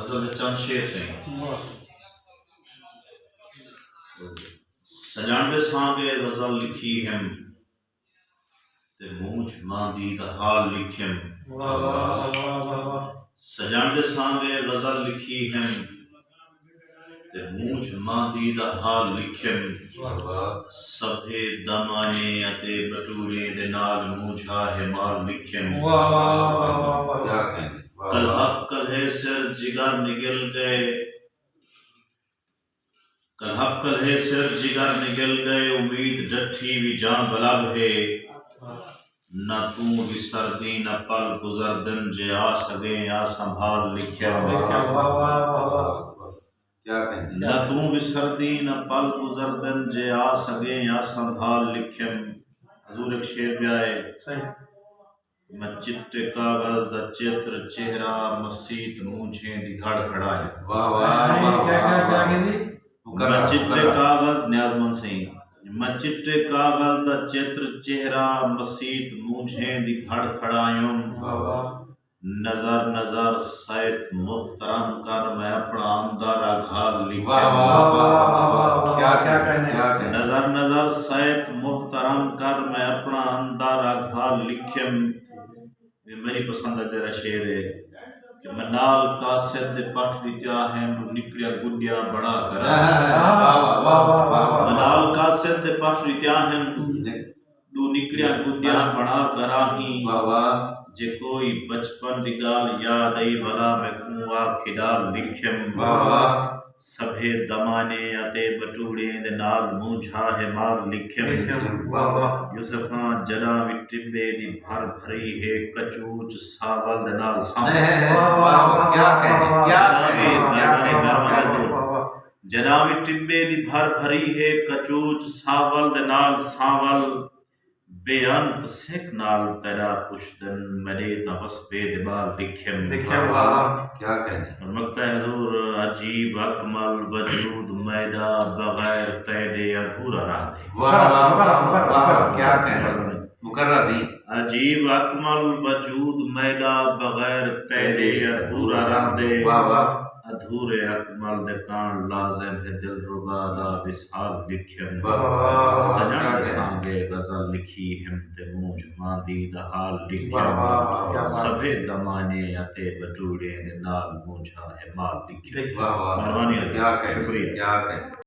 गजल दे चंद शेर से सजांदे सांगे गजल लिखी हम ते मूंछ मांदी दा हाल लिखिम। सजांदे सांगे गजल लिखी हम ते मूंछ मांदी दा हाल लिखिम। सभे दमाने अते बटूरे दे नाल मूंझा है माल लिखिम। कलहब कलहे सिर जिगर निगल गए, कलहब कलहे सिर जिगर निगल गए, उम्मीद डठी भी जां बलब है। न तू भी सर्दी न पल गुजर दिन जे आ सके या संभाल लिखे। न तू भी सर्दी न पल गुजर दिन जे आ सके या संभाल लिखे। हजूर एक शेर भी आए, मैं चिट्टे कागज दा चित्र चेहरा मसीत मूंछे दी घड़ खड़ाए। मैं चिट्टे कागज न्याजमन सही, मैं चिट्टे कागज दा चित्र चेहरा मसीत मूंछे दी घड़ खड़ायूं। नजर नजर सैत मुहतरम कर मैं अपना अंदर घाल लिखे। नजर नजर सैत मुहतरम कर मैं अपना अंदर घाल लिखे। मेरी पसंद तेरा शेर है कि मैं नाल कासिद दे पठ वित्या है निकलिया गुडिया बड़ा करा। मैं नाल कासिद दे पठ वित्या है निकलिया गुडिया बड़ा करा ही। जे कोई बचपन दी गाल याद आई भला मैं कुआ खिडाल लिखिम। सभे दमाने अते बटूड़े दे नाल मूंझा है माल लिखिम। यूसुफ खान जना भी टिब्बे दी भर भरी है कचूच सावल दे नाल जना भी टिब्बे दी भर भरी है कचूच सावल दे नाल सावल। बेअंत सिख नाल तेरा पुश्तन मरे तपस बेदबाल लिखिम। क्या कहने मकता है हजूर, अजीब अकमल वजूद मैदा बगैर तैदे अधूरा रह दे। क्या कहने मुकर्रसी, अजीब अकमल वजूद मैदा बगैर तैदे अधूरा रह दे। अधूरे अकमल दे कान लाजिम है दिलरुबा दा विसाल लिखिम। सजन सांगे गजल लिखी हम ते मूंझ मांदी दा हाल लिखिम। सभे दमाने अते बटूड़े दे नाल मूंझा है माल लिखिम। मेहरबानी, शुक्रिया।